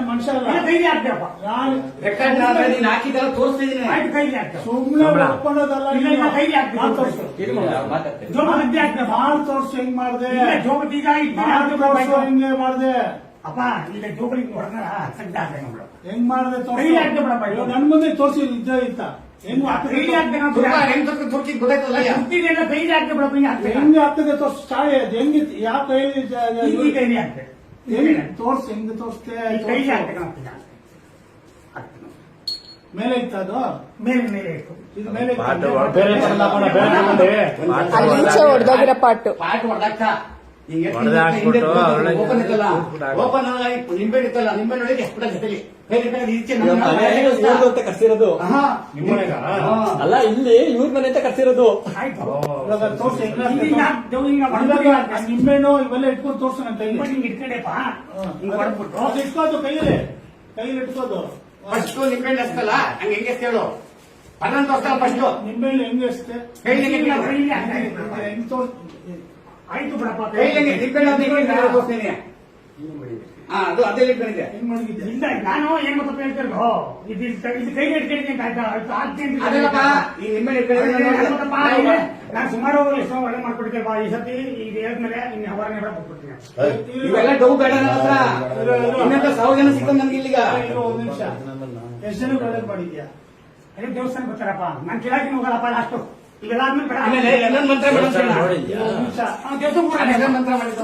ಮನುಷ್ಯ ಅಲ್ಲ. ಕೈಲಿ ಹಾಕ್ತೇವಪ್ಪ. ರೆಕಾರ್ಡ್ ನೀನು ಹಾಕಿದ್ದೆಲ್ಲ ತೋರಿಸ್ತಿದ್ದೀನಿ. ಆಯ್ತು ಕೈಲಿ ಹಾಕ್ತೇವೆ. ಸುಮ್ಮನೆ ಒಪ್ಕೊಳ್ಳೋದಲ್ಲ. ಇಲ್ಲ ಇಲ್ಲ ಕೈಲಿ ಹಾಕ್ತೇವೆ. ಮಾತಾಡ್ತೇನೆ. ಜೋಬತ್ತಿ ಹಾಕ್ತೇವೆ. ಮಾಲ್ ತೋರ್ಸು ಹೆಂಗ್ ಮಾಡ್ದೆ. ಜೋಬತ್ತಿ ಈಗ ಹಿಂಗೆ ಮಾಡ್ದೆ. ಅಪ್ಪ ಈಗ ಜೋಬಲಿ ಹೊಡೆದ ಸಜ್ಜಾಗ್ತೇವೆ ನಮ್ಗಳು. ಹೆಂಗ್ ಮಾಡ್ದೆ ಕೈಲಿ ಹಾಕ್ತೇವೆ ಬಿಡಪ್ಪ. ನನ್ ಮುಂದೆ ತೋರ್ಸಿ ಇದ್ದ ಇತ್ತ ಹೆಂಗ್ ಕೈಲಿ ಹಾಕ್ತೇವೆ. ಗೊತ್ತಾಯ್ತಲ್ಲ ಹುಟ್ಟಿದೆಲ್ಲ ಕೈಲಿ ಹಾಕ್ತೇವೆ ಬಿಡಪ್ಪ. ಹೆಂಗ್ ಆಗ್ತದೆ ತೋರ್ಸು ಚಾಳಿ ಅದು ಹೆಂಗ್ ಯಾವ ಕೈಲಿ ಈ ಕೈಲಿ ಹಾಕ್ತೇವೆ. ತೋರ್ಸಿ ಹೆಂಗ್ ತೋರಿಸ್ತೆ. ಕೈಲಿ ಹಾಕ್ತೇವೆ. ಮೇಲೆ ಇತ್ತ ಅದು ಮೇಲೆ ಮೇಲೆ ಇತ್ತು. ಇದು ಮೇಲೆ ಅಲ್ಲಿ ಹೊಡೆದೋಗಿರೋ ಪಾಟು ಪಾಟ್ ಹೊಡೆದಾಕ್ತಾ ಓಪನ್ ನಿಂಬೆ ಇತ್ತಲ್ಲ ನಿಂಬೆ ನೋಡಿ ಎಷ್ಟು ಜೊತೆಲಿ ಕರ್ಸಿರೋದು ಅಲ್ಲ, ಇಲ್ಲಿ ಇವ್ರ ಮನೆ ಅಂತ ಕರ್ಸಿರೋದು. ತೋರ್ಸಿ ನಿಂಬೆಣ್ಣು ಇವೆಲ್ಲ ಇಟ್ಕೊಂಡು ತೋರ್ಸು ನನ್ನ ಕೈಲಿ. ಇಟ್ಕೊಂಡೆಪ್ಪ ಅದು ಇಟ್ಕೋದು ಕೈಯಲ್ಲಿ ಇಟ್ಕೋದು. ಫಸ್ಟ್ ನಿಂಬೆಹಣ್ಣು ಎಸ್ತಲ್ಲ ಹಂಗೆ ಹೆಂಗೆ ಹೇಳು ಪನ್ನೊಂದು ವರ್ಷ ಫಸ್ಟ್ ನಿಂಬೆಣ್ಣು ಹೆಂಗೆ ಎಷ್ಟೇ ಹೆಂಗ್ ತೋರ್ಸ್ ಆಯ್ತು ಬಿಡಪ್ಪ. ನಿಂಬೆಹಣ್ಣು ತೋರಿಸ್ತೀನಿ. ಅದು ಅದೇ ಇಟ್ಕೊಂಡಿದ್ದೆ. ಹೆಂಗ್ ಮಾಡಿದ್ದೆ. ಇಲ್ಲ ನಾನು ಏನ್ ಗೊತ್ತಪ್ಪ ಹೇಳ್ತಿರೋ ಇದು ಕೈಗೆ ಇಟ್ಕೊಂಡಿದ್ದೀನಿ ಅದಲ್ಲಪ್ಪ ಈ ನಿಂಬೆಹಣ್ಣು ಇಟ್ಕೊಂಡಿದ್ದೆ. ನಾನು ಸುಮಾರು ಎಷ್ಟೋ ಒಳ್ಳೆ ಮಾಡ್ಕೊಡ್ತೇವೆ. ಈ ಸತಿ ಈಗ ಹೇಳಿದ್ಮೇಲೆ ಇನ್ನು ಅವರನ್ನೇ ಕೊಟ್ಬಿಡ್ತೀನಿ. ಇವೆಲ್ಲ ಡೌ ಬೇಡ ನನ್ನ ಹತ್ರ. ಇನ್ನಂತ 1000 ಜನ ಸಿಗ್ತದೆ ನನ್ಗೆ ಇಲ್ಲಿಗ. ಒಂದ್ ನಿಮಿಷ ಎಷ್ಟು ಜನ ಒಳ್ಳೇದ್ ಮಾಡಿದ್ಯಾ. ಅದೇ ದೇವಸ್ಥಾನ ಬರ್ತಾರಪ್ಪ. ನಾನು ಕೇಳಕ್ಕೆ ಹೋಗಲ್ಲಪ್ಪ ಲಾಸ್ಟು. ಇವೆಲ್ಲ ಆದ್ಮೇಲೆ ಬೇಡ. ಆಮೇಲೆ ಎಲ್ಲ ಮಂತ್ರ ಬೇಡ ಅಂತ ಹೇಳು. ಒಂದ್ ನಿಮಿಷ ಎಲ್ಲ ಮಂತ್ರ ಮಾಡಿದ್ದು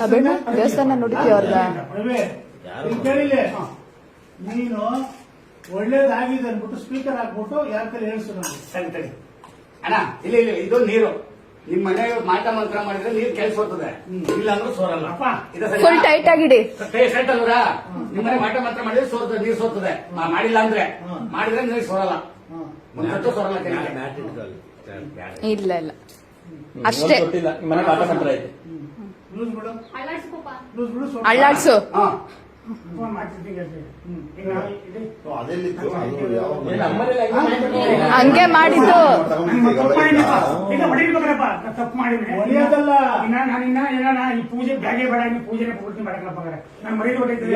ಅಬೇಡ ದೇವಸ್ಥಾನ ನೋಡಿದ್ವಿ ಅವ್ರದ. ಕೇಳಿಲ್ಲ ನೀನು ಒಳ್ಳೇದಾಗಿದೆ ಅನ್ಬಿಟ್ಟು ಸ್ಪೀಕರ್ ಹಾಕ್ಬಿಟ್ಟು ಯಾರ ಕೈಲಿ ಹೇಳ್ಸು ನಾನು. ಸರಿ ಸರಿ ಅಣ್ಣ ಇಲ್ಲ ಇಲ್ಲ ಇದು ನೀರು ನಿಮ್ ಮನೆ ಮಾಟ ಮಂತ್ರ ಮಾಡಿದ್ರೆ ನೀರ್ ಕೆಲ್ಸ ಹೋಗ್ತದೆ. ಇಲ್ಲ ಅಂದ್ರೆ ಸೋರಲ್ಲ. ಫುಲ್ ಟೈಟ್ ಆಗಿಡಿ. ಸೆಟ್ ಅಲ್ವಾ ನಿಮ್ ಮನೆ ಮಾಟ ಮಂತ್ರ ಮಾಡಿದ್ರೆ ಸೋರ್ತದೆ ನೀರ್ ಸೋರ್ತದೆ. ಮಾಡಿಲ್ಲ ಅಂದ್ರೆ ಮಾಡಿದ್ರೆ ನೀರ್ ಸೋರಲ್ಲ. ಒಂದ್ ಸೋರಲ್ಲ. ಇಲ್ಲ ಇಲ್ಲ ಅಷ್ಟೇ. ಮನೆ ಪಾಠ ಮಂತ್ರ ಐತೆ. ಲೂಸ್ ಬಿಡು ಲೂಸ್ ಬಿಡು. ಅಳ್ಳಾಡ್ಸು. ಫೋನ್ ಮಾಡ್ತಿದ್ದೀನಿ. ಹಂಗೆ ಮಾಡಿದ್ದು ಈಗ ಹೊಡಿಬೇಕ್ರಪ್ಪ. ತಪ್ಪು ಮಾಡಿದ್ರೆ ಹೊಡೆಯೋದಲ್ಲ. ನಾನಿನ್ನ ಏನಾನ ಈ ಪೂಜೆ ಬ್ಯಾಗೆ ಬೇಡ ಪೂಜೆನ ಪೂರ್ತಿ ಮಾಡಕ್ಲಪ್ಪ. ನಾನು ಮರೀದು ಹೊಡಿತೀನಿ.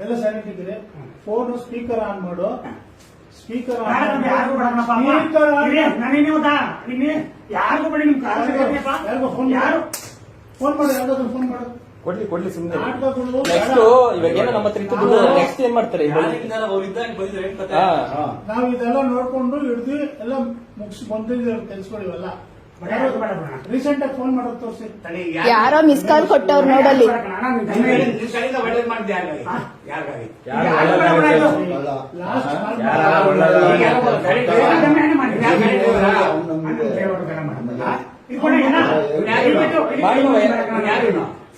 ಎಲ್ಲ ಸೈಲೆಂಟ್ ಇದ್ರೆ ಫೋನ್ ಸ್ಪೀಕರ್ ಆನ್ ಮಾಡು. ಸ್ಪೀಕರ್ ಯಾರು ಬಿಡಪ್ಪ. ನಾನೇನೇ ಗೊತ್ತಾ ನಿನ್ನೆ ಯಾರಿಗೂ ಬಿಡಿ ನಿಮ್ ಕಾಲ ಯಾರು ಫೋನ್ ಮಾಡು. ಯಾವ್ದಾದ್ರು ಫೋನ್ ಮಾಡು. ಕೊಡ್ಲಿ ಸುಮ್ಮನೆ. ನಾಟಕಗಳು ನೆಕ್ಸ್ಟ್ ಇವಾಗ ಏನೋ ನಮ್ಮ ಹತ್ರ ಇತ್ತು. ನೆಕ್ಸ್ಟ್ ಏನ್ ಮಾಡ್ತಾರೆ ನಾವ್ ಇದೆಲ್ಲ ನೋಡ್ಕೊಂಡು ಹಿಡ್ದು ಎಲ್ಲ ಮುಗಿಸಿ ಬಂದಿದ್ದೀವಿ ಕೆಲ್ಸಗಳು ಇವೆಲ್ಲ. ರೀಸೆಂಟ್ ಆಗಿ ಫೋನ್ ಮಾಡೋದು ತೋರಿಸಿ. ಯಾರೋ ಮಿಸ್ ಕಾಲ್ ಕೊಟ್ಟವ್ರು ನೋಡಲ್ಲಿ.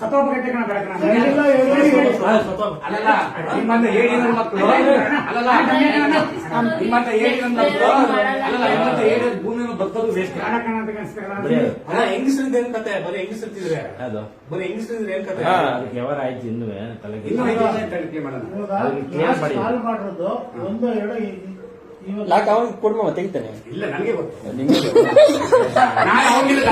ಸತೋಪಗಟ್ಟೆ ಅಲ್ಲಲ್ಲ ನಿಮ್ಮಂತ ಹೇಳಿ ನನ್ನ ಮಕ್ಕಳು ಅಲ್ಲಲ್ಲ ನಿಮ್ಮಂತ ಹೇಳಿ ನನ್ನ ಮಕ್ಕಳು ಅಲ್ಲಲ್ಲ ನಿಮ್ಮಂತ ಹೇಳಿ ಭೂಮಿ ಬರ್ತದು ವೇಸ್ಟ್. ಹೆಂಗಸರಿದ್ದು ಏನ್ ಕತೆ ಬರೀ ಹೆಂಗಸರ್ತಿದ್ರೆ ಬರೀ ಹೆಂಗಸರಿದ್ರೆ ಏನ್ ಕತೆ ವ್ಯವಹಾರ ಆಯ್ತು. ಇನ್ನೂ ತಲೆಗೆ ಕಾಲ್ ಮಾಡಿರೋದು ಒಂದು ಎರಡು ಲಾಕ್ ಅವಾಗ ಕೊಡ್ಮ ತೆಗಿತಾನೆ. ಇಲ್ಲ ನನಗೆ ಗೊತ್ತು. ನಾನು ಅವಾಗಿಲ್ಲ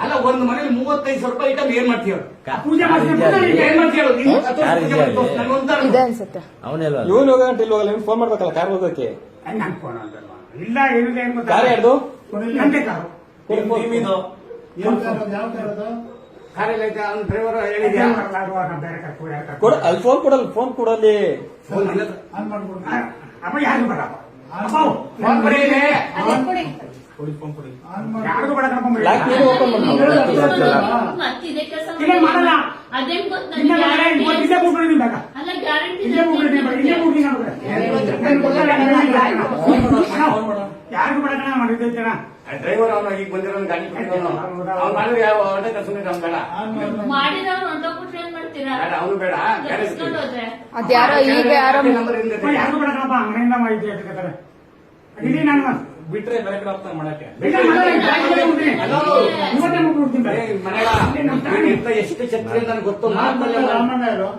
ಅಲ್ಲ ಒಂದು ಮನೇಲಿ 35,000 ರೂಪಾಯಿ ಇಟ್ಟ ಏನ್ ಮಾಡ್ತೀವಿ ಪೂಜೆ ಏನ್ ಮಾಡ್ತೀವಿ ಇದೆ ಅನ್ಸುತ್ತೆ. ಇವನು ಹೋಗಂಟ ಇಲ್ಲಿ ಹೋಗಲ್ಲ. ಫೋನ್ ಮಾಡ್ಬೇಕಲ್ಲ ಕಾರ್ ಹೋಗಕ್ಕೆ. ಇಲ್ಲ ಏನು ಕಾರ್ ಯಾರ್ದು? ನಂದೇ ಕಾರು. ಡ್ರೈವರ್ ಹೇಳಿದ್ಯಾ ಕೊಡ ಅಲ್ಲಿ ಫೋನ್ ಕೊಡಲ್ಲ. ಫೋನ್ ಕೊಡಲ್ಲಿ ಅಪ್ಪ ಯಾರು ಬರಪ್ಪ ಫೋನ್ ಕೊಡಿ ಯಾರಿಗೂ ಬೇಡ ಲಾಕ್ ನೀವು ಓಪನ್ ಮಾಡಿ ಮಾಡಲ್ಲ. ಯಾರಿಗೂ ಬೇಡ ಮಾಡಿದ್ದೆ ಗೊತ್ತೈತಣ್ಣ. ಡ್ರೈವರ್ ಅವನು ಈಗ ಬಂದಿರೋ ಗಾಡಿ ಕೊಟ್ಟಿರೋನು ಅವ್ನು ಮಾಡಿದ್ರೆ ಯಾವ ಹೊಟ್ಟೆ ಕಳ್ಸ್ಕೊಂಡ್ರೆ ಅವ್ನು ಬೇಡ ಮಾಡಿದವ್ರು ಹೊಂಟೋಗ್ಬಿಟ್ರೆ ಏನ್ ಮಾಡ್ತೀರಾ? ಬೇಡ ಅವನು ಬೇಡ ಬೇರೆ ಎಸ್ಕೊಂಡು ಹೋದ್ರೆ ಅದ್ಯಾರೋ ಈಗ ಯಾರೋ ನಂಬರ್ ಇಲ್ಲ ಅಪ್ಪ, ಯಾರಿಗೂ ಬೇಡ ಕಣಪ್ಪ, ಅಂಗಡಿಯಿಂದ ಮಾಹಿತಿ ಹೇಳ್ತಾರೆ. ಇಲ್ಲಿ ನಾನು ಬಿಟ್ರೆ ಬೇರೆ ಕಡೆ ಹೋಗ್ತಾನೆ ಮಾಡಕ್ಕೆ ಇಲ್ಲ, ಮಾಡಲ್ಲ, ಇಲ್ಲ, ಆಯ್ತು, ಹೋಗ್ತೀನಿ. ಇವತ್ತೇ ಮುಗ್ಬಿಡ್ತೀನಿ ಬರೀ. ಎಷ್ಟು ಛತ್ರಿ ಅಂತ ನನಗೆ ಗೊತ್ತು ಮಾತಲ್ಲ ರಾಮಣ್ಣ ಯಾರು?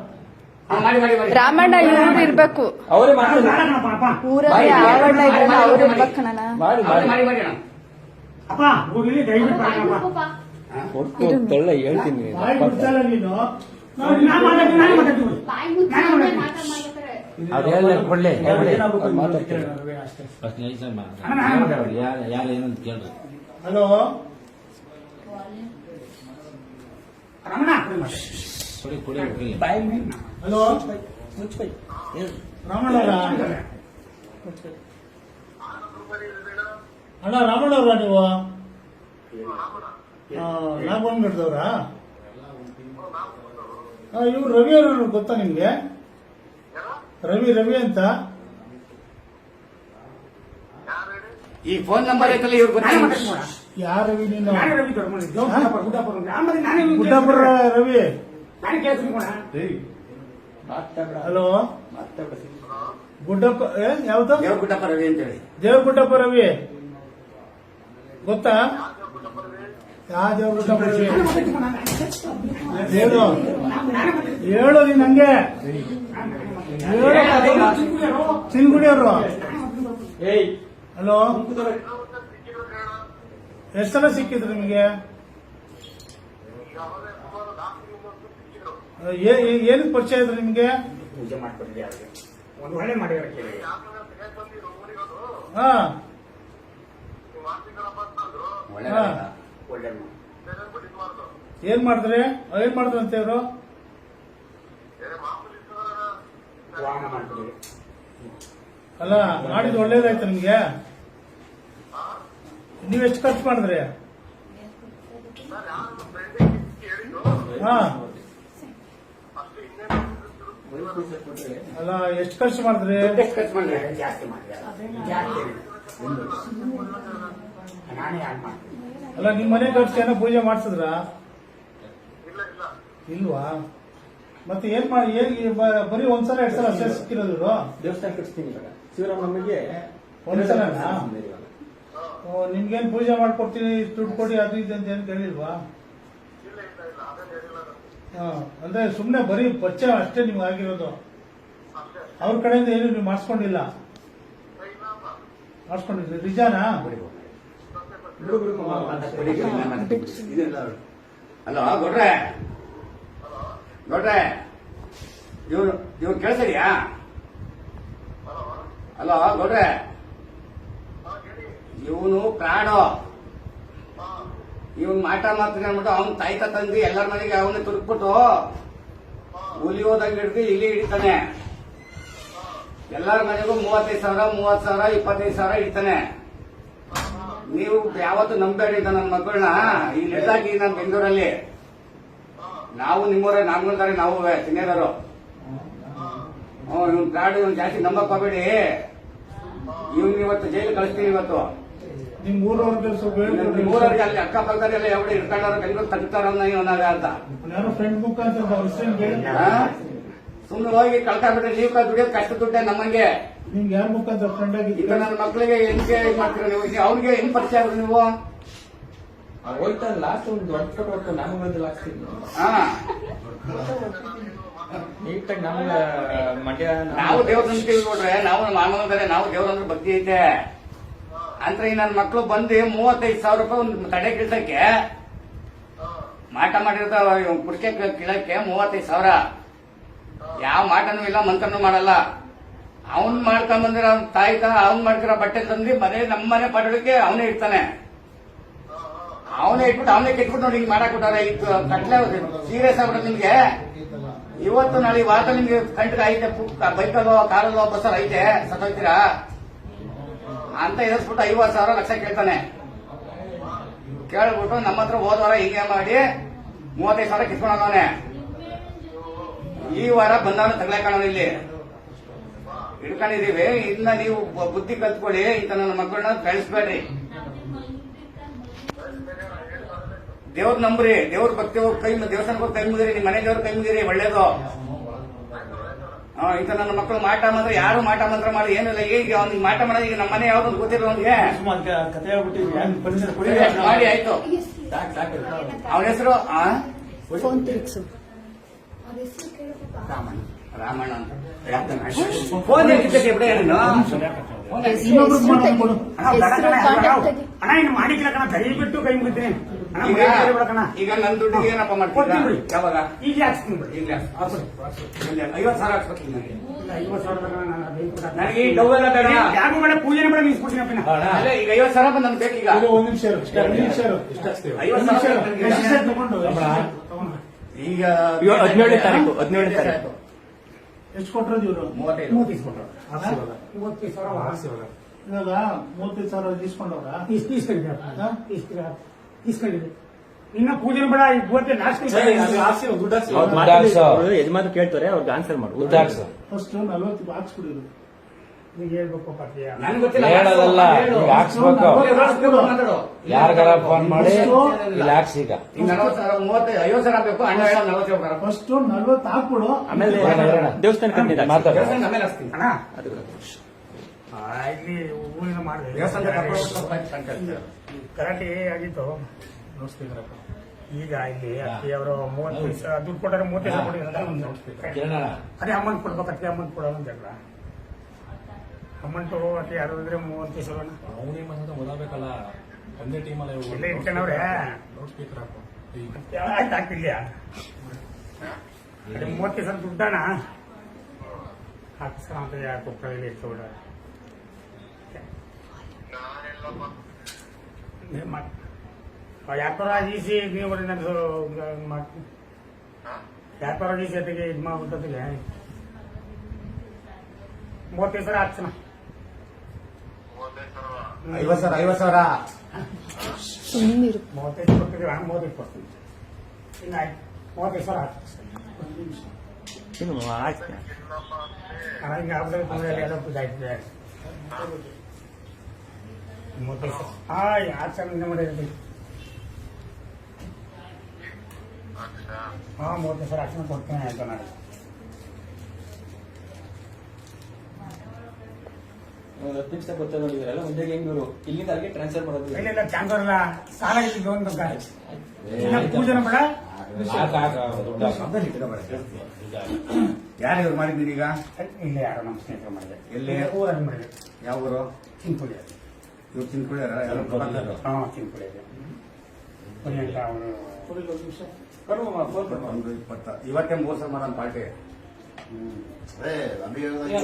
ಮಾಡಿ ಮಾಡಿ ಮಾಡಿ ರಾಮಣ್ಣ ಇವ್ರು ಇರ್ಬೇಕು ಅವರೇ ಬೇಡ ಮಾಡ್ತಾರೆ ಕಣಪ್ಪ, ಅಪ್ಪ. ಊರಲ್ಲಿ ಯಾವಣ್ಣ ಇದ್ರಲ್ಲ ಅವ್ರು ಇರ್ಬೇಕು ಕಣಣ್ಣ. ಮಾಡಿ ಮಾಡಿ ಮಾಡಿ ಅಣ್ಣ ಅಪ್ಪ, ಊರಿಗೆ ದಯವಿಟ್ಟು ಬೇಡ ಕಣಪ್ಪ. ಒಟ್ಟು ತೊಳ್ಳೆ ಹೇಳ್ತೀನಿ ಬಾಯಿ ಬಿಡ್ತಲ್ಲ ನೀನು. ನಾನು ಮಾತಾಡ್ತೀನಿ, ನಾನೇ ಮಾತಾಡ್ತೀನಿ. ಬಾಯಿ ಮುಚ್ಚಾದ್ರೆ ಮಾತ್ರ ಮಾಡ್ತಾರೆ. ಅವ್ರು ಹೇಳಿದ್ರೆ ಕೊಡ್ಲಿ ಮಾತಾಡ್ತೀನಿ ಫಸ್ಟ್ ನೈಸ್ ಅಣ್ಣ, ಯಾರು ಏನಂತ ಕೇಳ್ರಿ. ಹಲೋ ರಮಣ, ಕೊಡಿ ಮಾತಾಡಿ. ಕೊಡಿ ಕೊಡಿ ಹೋಗಿ ಹಲೋ ರಾಮಣ್ಣವ್ರ ಅಣ್ಣ ರಾಮಣ್ಣವ್ರ ನೀವು ನಾಗಮಂಗಲದವ್ರಾ? ಇವ್ರು ರವಿ ಅವರು ಗೊತ್ತಾ ನಿಮ್ಗೆ? ರವಿ ಅಂತ ಈ ಫೋನ್ ನಂಬರ್ ಐತಲ್ಲ ಇವ್ರು ನಾನೇ ಗೊತ್ತಿಲ್ಲ ಮಾತಾಡ್ತೀನಿ ನೋಡ. ಯಾರ ರವಿ ನೀನು? ನಾನೇ ರವಿ ದೊಡ್ಡಮನೆ, ಗುಡ್ಡಾಪುರ, ಗುಡ್ಡಾಪುರ ಅಂದ್ರೆ. ಆಮೇಲೆ ನಾನೇ ನಿಮ್ಗೆ ಗುಡ್ಡಾಪುರ ರವಿ. ನಾನೇ ಕೇಳ್ತೀನಿ ಕೊಡ. ಹಲೋ ಗುಡ್ಡಪ್ಪ ಯಾವ್ದು? ದೇವ್ರ ಗುಡ್ಡಪ್ಪ ರವಿ ಅಂತ ಹೇಳಿ ದೇವಗುಡ್ಡಪ್ಪ ರವಿ ಗೊತ್ತಾ? ಯಾವ ದೇವಗುಡ್ಡಪ್ಪ ರವಿ? ಹೇಳು ಹೇಳು ನೀನ್ ಹಂಗೆ ಚಿನ್ಗುಡಿಯವರು. ಏಯ್ ಹಲೋ ಎಷ್ಟು ಸಲ ಸಿಕ್ಕಿದ್ರು ನಿಮಗೆ? ಏನಕ್ಕೆ ಪರಿಚಯ ಇದ್ರು ನಿಮ್ಗೆ? ಪೂಜೆ ಮಾಡ್ಕೊಂಡಿದ್ದೆ ಅವ್ರಿಗೆ. ಒಂದು ಒಳ್ಳೆ ಮಾಡಿದಾರೆ ಕೇಳಿ. ಹಾ ಒಳ್ಳೆ ಹಾ. ಒಳ್ಳೆ ಏನ್ ಮಾಡಿದ್ರೆ ಅಂತ ಇವ್ರು? ವಾಮ ಮಾಡ್ತೀವಿ. ಅಲ್ಲ ಮಾಡಿದ್ ಒಳ್ಳೇದಾಯ್ತು ನಿಮ್ಗೆ? ನೀವೆಷ್ಟು ಖರ್ಚು ಮಾಡಿದ್ರಿ? ಹಾ ಅಲ್ಲ ಎಷ್ಟು ಖರ್ಚು ಮಾಡಿದ್ರಿ? ಖರ್ಚು ಮಾಡ್ರಿ ಜಾಸ್ತಿ ಮಾಡಿದ್ದಾರೆ. ಜಾಸ್ತಿ. ನಾನೇ ಯಾರು ಮಾಡ್ತೀನಿ. ಅಲ್ಲ ನಿಮ್ ಮನೆ ಖರ್ಚು ಏನೋ ಪೂಜೆ ಮಾಡ್ಸಿದ್ರ? ಇಲ್ವಾ? ಮತ್ತೆ ಏನ್ ಮಾಡಿ ಬರೀ ಒಂದ್ಸಲ 2 ಸಲ ಅಷ್ಟೇ ಸಿಕ್ಕಿರೋದು ಇವ್ರು? ದೇವಸ್ಥಾನ ಕಟ್ಸ್ತೀನಿ ಇವಾಗ ಶಿವರಾಮನಮ್ಮಗೆ ಒಂದ್ಸಲನಾ? ನಿಮ್ಗೇನ್ ಪೂಜೆ ಮಾಡ್ಕೊಡ್ತೀನಿ ದುಡ್ಡು ಕೊಡಿ ಅದು ಇದು ಅಂತ ಏನು ಕೇಳಿಲ್ವಾ? ಅಂದ್ರೆ ಸುಮ್ನೆ ಬರೀ ಪರಿಚಯ ಅಷ್ಟೇ ನಿಮ್ಗೆ ಆಗಿರೋದು. ಅವ್ರ ಕಡೆಯಿಂದ ಏನು ನೀವು ಮಾಡಿಸ್ಕೊಂಡಿಲ್ಲ? ಮಾಡಿಸ್ಕೊಂಡಿದ್ರಿ ನಿಜಾನಾ? ಹಲೋ ಗೌಡ್ರೆ ಇವ್ರು ಕೇಳ್ಸರಿಯಾ? ಹಲೋ ಗೌಡ್ರೆ ಇವನು ಪ್ರಾಣು ಇವನ್ ಮಾಟ ಮಾಡ್ತೀನಿ ಅಂದ್ಬಿಟ್ಟು ಅವ್ನ ತಾಯ್ತ ತಂದು ಎಲ್ಲರ ಮನೆಗೆ ಅವನ್ನ ತುರುಕ್ಬಿಟ್ಟು ಹುಲಿ ಹೋದಂಗೆ ಹಿಡಿದು ಇಲ್ಲಿ ಹಿಡಿತಾನೆ. ಎಲ್ಲರ ಮನೆಗೂ 35,000 30,000 25,000 ಹಿಡಿತಾನೆ. ನೀವು ಯಾವತ್ತು ನಂಬೇಡಿ ನನ್ನ ಮಕ್ಕಳನ್ನ ಈ ನೆಟ್ಟಾಕಿ ನಾನು ಬೆಂಗಳೂರಲ್ಲಿ ನಾವು ನಿಮ್ಮೂರ ನಾಮಗಲ್ದಾರೆ ನಾವು ಸಿನಿಯರರು. ಇವ್ನ ಪ್ರಾಡು ಇವ್ನು ಜಾಸ್ತಿ ನಂಬಕ್ ಹೋಗ್ಬೇಡಿ. ಇವ್ನ ಇವತ್ತು ಜೈಲು ಕಳಿಸ್ತೀನಿ. ಇವತ್ತು ನಿಮ್ ಊರವ್ರಿಗೆ ಸ್ವಲ್ಪ ಹೇಳ್ಕೊಡ್ರಿ. ನಿಮ್ಮೂರವ್ರಿಗೆ ಅಲ್ಲಿ ಅಕ್ಕಪಕ್ಕದಲ್ಲೆಲ್ಲ ಎവിടെ ಇಟ್ಕೊಂಡವ್ರು ಬೆಂಗಳೂರು ತಗ್ತಾರ ಇವನಾಗ ಅಂತ ಯಾರೋ ಫ್ರೆಂಡ್ ಬುಕ್ ಅಂತ ಸುಮ್ಮನೆ ಹೋಗಿ ಕಳ್ಕೊಂಡ್ಬಿಟ್ರೆ ನೀವು ದುಡಿಯೋದು ಕಷ್ಟ ದುಡ್ಡೆ ನಮ್ಮಂಗೆ. ನಿಮ್ಗೆ ಯಾರ ಮುಖಾಂತರ ಫ್ರೆಂಡ್ ಈಗ ಆಗಿದ್ದೀರಾ? ನನ್ನ ಮಕ್ಕಳಿಗೆ ಹೆಂಗೆ ಇದು ಮಾಡ್ತೀರ ನೀವು? ಅವ್ರಿಗೆ ಹೆಂಗ್ ಪರಿಚಯ ಆದ್ರು ನೀವು? ಹೋಯ್ತಾ ಲಾಸ್ಟ್ ಒಂದು ದೊಡ್ಡ ಫೋಟೋ ಹೊತ್ತು ನಾಮಗಲದಲ್ಲಿ ಹಾಕ್ತೀನಿ ಹಾ ನೀಟಾಗಿ ನಮ್ಗ ಮಂಡ್ಯ ನಾವು ದೇವ್ರ ನಂಬ್ತೀವಿ ನೋಡ್ರೆ. ನಾವು ಮಾಮೂಲಾದರೆ ನಾವು ದೇವ್ರಂದ್ರೆ ಭಕ್ತಿ ಐತೆ ಅಂತ ಈ ನನ್ನ ಮಕ್ಕಳು ಬಂದು 35,000 ರೂಪಾಯಿ ಒಂದು ತಡೆ ಕಿಳ್ಸಕ್ಕೆ ಮಾಟ ಮಾಡಿರ್ತಾವ. ಕುಡಿಕೆ ಕೀಳಕ್ಕೆ 35,000. ಯಾವ ಮಾಟನೂ ಇಲ್ಲ, ಮಂತ್ರನೂ ಮಾಡಲ್ಲ. ಅವನ್ ಮಾಡ್ಕೊಂಡ್ ಬಂದಿರೋ ತಾಯಿ ಅವ್ನ್ ಮಾಡ್ತಿರೋ ಬಟ್ಟೆ ತಂದು ಮನೆ ನಮ್ಮನೆ ಪಡೋದಕ್ಕೆ ಅವನೇ ಇರ್ತಾನೆ. ಅವನೇ ಇಟ್ಬಿಟ್ಟು ಅವನೇ ಕೆಟ್ಬಿಟ್ಟು ನೋಡಿ ಹಿಂಗ್ ಮಾಡಕ್ ಕೊಟ್ಟಾರೆ. ಇದು ಕಟ್ಲೆ ಸೀರಿಯಸ್ ಆಗ್ಬಿಟ್ಟು ನಿಮ್ಗೆ ಇವತ್ತು ನಾಳೆ ಈ ವಾರ ನಿಮ್ಗೆ ಕಂಟಿಗೆ ಐತೆ ಬೈಕಲ್ಲೋ ಕಾರಲ್ಲೋ ಬಸ್ಸಲ್ಲಿ ಐತೆ ಸತ್ತೋಯ್ತೀರಾ ಅಂತ ಎದುರಿಸ್ಬಿಟ್ಟು 50,000 ಲಕ್ಷ ಕೇಳ್ತಾನೆ. ಕೇಳ್ಬಿಟ್ಟು ನಮ್ಮ ಹತ್ರ ಹೋದ ವಾರ ಹೀಗೆ ಮಾಡಿ 35,000 ಕಿತ್ಕೊಂಡವನೆ. ಈ ವಾರ ಬಂದವನ ತಗ್ಲಾಕಣ ಇಲ್ಲಿ ಹಿಡ್ಕೊಂಡಿದೀವಿ. ಇನ್ನ ನೀವು ಬುದ್ಧಿ ಕಲ್ತ್ಕೊಳ್ಳಿ. ಇಂತ ನನ್ನ ಮಕ್ಕಳನ್ನ ಕಳಿಸ್ಬೇಡ್ರಿ. ದೇವ್ರ ನಂಬ್ರಿ, ದೇವ್ರ ಭಕ್ತಿ ಹೋಗಿ ದೇವಸ್ಥಾನಕ್ಕೆ ಹೋಗಿ ಕೈ ಮುಗಿರಿ, ನಿಮ್ಮ ಮನೆ ದೇವ್ರ ಕೈ ಮುಗಿರಿ, ಒಳ್ಳೇದು. ಈಗ ನನ್ನ ಮಕ್ಕಳು ಮಾಟ ಮಂತ್ರ, ಯಾರು ಮಾಟ ಮಂತ್ರ ಮಾಡಿ ಏನಿಲ್ಲ. ಈಗ ಅವ್ನಿಗೆ ಮಾಟ ಮಾಡೋದು ಈಗ ನಮ್ಮ ಮನೆ ಯಾವ್ದು ಗೊತ್ತಿಲ್ಲ ಅವ್ನಿಗೆ. ಕತೆ ಹೇಳ್ಬಿಟ್ಟು ಮಾಡಿ ಆಯ್ತು. ಅವನ ಹೆಸರು ಫೋನ್ ತಿರ್ಗ್ಸು. ರಾಮಣ್ಣ ಅಂತ. ಫೋನ್ ಹಾಕಿದ್ದಕ್ಕೆ ಬಿಡ ನೀನು. ಇನ್ನೊಬ್ರಿಗೆ ಮಾಡೋದು ಕೊಡು. ಅಣ್ಣ ಇನ್ನು ಮಾಡಿಕ್ಕಿಲ್ಲ ಕಣ, ದಯವಿಟ್ಟು ಕೈ ಮುಗಿತೀನಿ ಅಣ್ಣ. ಈಗ ಕಣ ಈಗ ನನ್ನ ದುಡ್ಡಿಗೆ ಏನಪ್ಪ ಕೊಡ್ತೀನಿ ಮಾಡ್ತೀನಿ? ಬಿಡಿ. ಯಾವಾಗ? ಈಗಲೇ ಹಾಕ್ಸ್ತೀನಿ ಬಿಡಿ. ಈಗಲೇ 50,000 ಹಾಕ್ಸ್ಬೇಕು ನನಗೆ. ಇಲ್ಲ, 50,000 ತನಕ ನಾನು ಅದನ್ನ ಕೊಡ್ತೀನಿ. ನನಗೆ ಈ ಡೌ ಎಲ್ಲ ಬೇಡ. ಯಾರಿಗೂ ಬೇಡ, ಪೂಜೆನೇ ಬೇಡ, ನಿಲ್ಸ್ಬಿಡ್ತೀನಿ ಅಪ್ಪ. ಅಲ್ಲ, ಈಗ 50,000 ನನ್ಗೆ ಬೇಕೀಗ. ಇದು ಒಂದ್ ನಿಮಿಷ ಇರು. ಒಂದ್ ನಿಮಿಷ ಇರು. 50,000 ನನಗೆ ಈಗ. ಎಷ್ಟ್ ತಗೊಂಡು ಈಗ 17ನೇ ತಾರೀಕು 17ನೇ ತಾರೀಕು ಎಷ್ಟು ಕೊಟ್ಟಿರೋದು ಇವರು? 35. 35,000 ಇವಾಗ 35,000 ಇಸ್ಕೊಂಡವ್ರ? ಇಸ್ಕೊಂಡಿದ್ದೆ. ಇನ್ನ ಪೂಜೆನೂ ಬೇಡ, ಈ ಇವತ್ತೇ ಲಾಸ್ಟ್ ಯಜಮಾನ್ ಕೇಳ್ತಾರೆ, ಅವ್ರಿಗೆ ಆನ್ಸರ್ ಮಾಡು. ಫಸ್ಟ್ 40 ಹಾಕ್ಸ್ಬಿಡಿರು. ಈಗ ಹೇಳ್ಬೇಕು ಪತ್ರಿಯ. ನನ್ಗೆ ಗೊತ್ತಿಲ್ಲ. ಹೇಳೋದಲ್ಲ, ಈಗ ಹಾಕ್ಸ್ಬೇಕು. ಮಾತಾಡು. ಯಾರಿಗಾರ ಫೋನ್ ಮಾಡಿ ಇಲ್ಲಿ ಹಾಕ್ಸಿ. ಈಗ ಈಗ 40,000, 50,000 ಬೇಕು. ಅಣ್ಣ ಹೇಳ 40,000. ಫಸ್ಟ್ 40 ಹಾಕ್ಬಿಡು. ಆಮೇಲೆ ದೇವಸ್ಥಾನ ಮಾತಾಡ. ಆಮೇಲೆ ಹಚ್ತೀನಿ. ಅಣ್ಣ ಇಲ್ಲಿ ಊರಿನ ಮಾಡಿದೆ ದೇವಸ್ಥಾನದ ಕರ್ಕೊಂಡು ಕರಾಟೆ ಆಗಿತ್ತು. ಈಗ ಇಲ್ಲಿ ಅವರು 30 ಪೈಸೆ ದುಡ್ಡು ಕೊಟ್ಟರೆ 35 ಕೊಟ್ಟಿದ್ದಾರೆ. ಅದೇ ಅಮೌಂಟ್ ಕೊಡ್ಬೇಕು, ಅತಿ ಅಮೌಂಟ್ ಕೊಡೋದು ಅಂತ ಹೇಳ. ಅಮೌಂಟು ಅತಿ ಯಾರು ಇದ್ರೆ 30 ಪೈಸೆ ಓದಬೇಕಲ್ಲ ಒಂದೇ ಟೀಮಲ್ಲ ಎಲ್ಲ ಇಟ್ಕೊಂಡವ್ರೆ. ಆಯ್ತು ಹಾಕ್ತಿಲ್ಲ, ಅದೇ 30 ಪೈಸೆ ದುಡ್ಡಣ ಹಾಕ್ಸೋಣ ಅಂತ ಯಾಕೆ ಹೋಗ್ತಾರೆ ಇಟ್ಕೊಬಿಡ. ಯಾಕಾರ ಈಸಿ ನೀವು ನಂದು ಯಾಕಾರ ಈಸಿ ಜೊತೆಗೆ ಇದು ಮಾಡ್ಬಿಟ್ಟೊತ್ತಿಗೆ 35,000 ಹಾಕ್ಸೋಣ. 50,000 ಸುಮ್ಮನಿರು. 35 ಕೊಡ್ತೀವಿ, 35 ಕೊಡ್ತೀನಿ. ಇನ್ನು ಆಯ್ತು 35,000 ಹಾಕ್ತೀನಿ. ಹಿಂಗೆ ಆಗ್ತದೆ ಎಲ್ಲ ಪೂಜೆ ಆಯ್ತದೆ. 35,000 ಯಾರು ಚೆನ್ನಾಗಿ ಮಾಡಿರ್ತೀವಿ. 35,000 ಹಾಕ್ಸೋಣ ಕೊಡ್ತೀನಿ ಆಯ್ತು ನಾಳೆ. ಗೊತ್ತ ನೋಡಿದ್ರಲ್ಲ, ಮುಂದೆ ಹೆಂಗ್ ಇವರು ಇಲ್ಲಿಂದ ಅಲ್ಲಿಗೆ ಟ್ರಾನ್ಸ್ಫರ್ ಮಾಡೋದು. ಇಲ್ಲ ಚಾನ್ಸರ್ ಇಲ್ಲ, ಸಾಲ ಇದ್ದು ಒಂದು ಪೂಜೆನ ಬೇಡ. ಯಾರು ಇವ್ರು ಮಾಡಿದ್ದೀರಿ ಈಗ? ಇಲ್ಲ ಯಾರೋ ನಮ್ಮ ಸ್ನೇಹಿತರು ಮಾಡಿದೆ. ಎಲ್ಲಿ? ಊರಲ್ಲಿ ಮಾಡಿದೆ. ಯಾವ ಊರು? ಚಿಂಪುಳಿ. ಇವ್ರು ಚಿನ್ಕುಳಿ ಚಿಂಪುಳಿ ಇದೆ. ಅಂತ ಅವರು ಕೊಡಿಲ್ಲ ಒಂದ್ ನಿಮಿಷ. 20. ಇವತ್ತೇ 3 ಸಲ ಮಾಡೋಣ ಪಾರ್ಟಿ.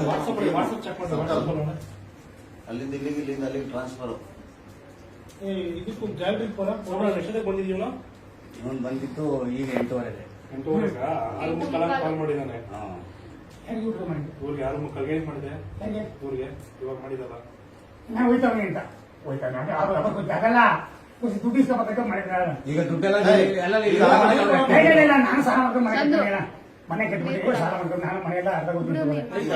ವಾಟ್ಸಪ್ ಚೆಕ್ ಮಾಡಿ. ಅಲ್ಲಿಂದ ಇಲ್ಲಿಗೆ, ಇಲ್ಲಿಂದ ಅಲ್ಲಿಗೆ ಟ್ರಾನ್ಸ್ಫರ್. ಇದಕ್ಕೂ ಗ್ಯಾಲರಿ ಎಷ್ಟೊತ್ತಿಗೆ ಬಂದಿದ್ದೀವಲ್ಲ? ಇವನು ಬಂದಿತ್ತು ಈಗ 8:15. 8:30 ಕಾಲ್ ಮಾಡಿದ್ದಾನೆ. ಹೇಗೆ ಊಟ ಮಾಡಿದೆ? ಊರಿಗೆ ಯಾರು ಕಲ್ಗೈ ಮಾಡಿದೆ? ಹೇಗೆ ಊರಿಗೆ ಇವಾಗ ಮಾಡಿದಲ್ಲ. ನಾವು ಹೋಯ್ತಾವೆ ಅಂತ ಹೋಯ್ತಾವೆ ಅಂದ್ರೆ ಅವ್ರು ಅವಾಗ ಗೊತ್ತಾಗಲ್ಲ. ದುಡ್ಡು ಇಸ್ಕೊಬೇಕಂತ ಮಾಡಿದ್ರೆ ಈಗ ದುಡ್ಡೆಲ್ಲ ನಾನು ಸಾಲ ಮಾಡ್ಕೊಂಡು ಮನೆ ಕಟ್ಟಿಬಿಟ್ಟು ಸಾಲ ಮಾಡ್ಕೊಂಡು ನಾನು ಮನೆಯೆಲ್ಲ ಅರ್ಧ ಗೊತ್ತಿಲ್ಲ.